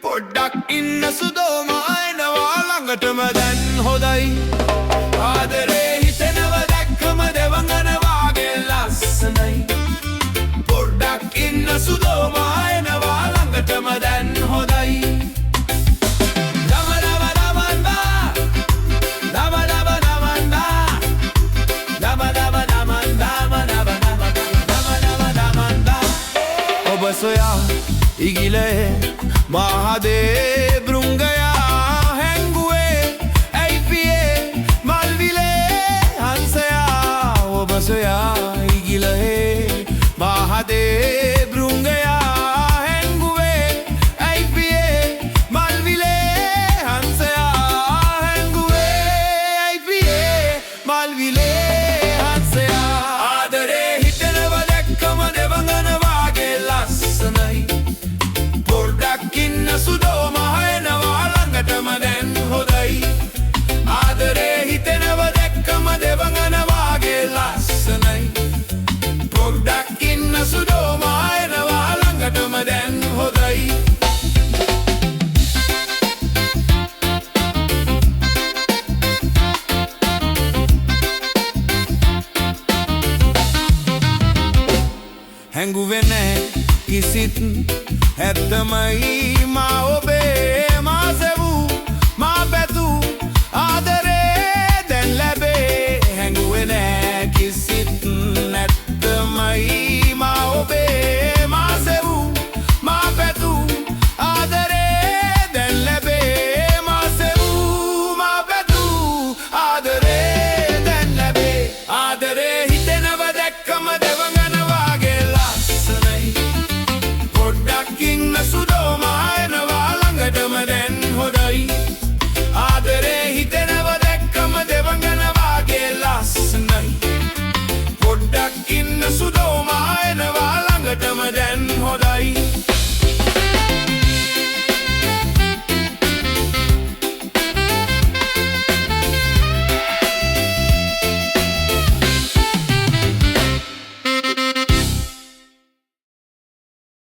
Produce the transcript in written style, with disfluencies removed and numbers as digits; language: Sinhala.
පොඩ්ඩක් ඉන්න සුදෝම අයනවා ළඟටම දැන් හොඳයි ආදරේ හිතෙනව දැක්කම දෙවඟන වාගේ ලස්සනයි පොඩ්ඩක් ඉන්න සුදෝම අයනවා ළඟටම දැන් හොඳයි ඔබ සොයා ඉගිලේ මහදේ බෘංගයා හැංගුවේ ඇයි පියේ මල්විලේ හංසයා ඔබ සොයා ඉගිලේ මහදේ බෘංගයා හැංගුවේ ඇයි පියේ මල්විලේ හංසයා හැංගුවේ ඇයි පියේ මල්විලේ හංසයා ආදරේ හිතෙනව දැක්කම දෙවඟන වාගේ ලස්සනයි ඉන්න සුදෝම හයනවා ළඟටම දැන් හොඳයි ආදරේ හිතෙනව දැක්කම දෙවඟන වාගේ ලස්සනයි පොඩ්ඩක් ඉන්න සුදෝම හයනවා ළඟටම දැන් හොඳයි හැංගුවේ නැහැ කිසිත් ඇත්තමයි මා ඔබ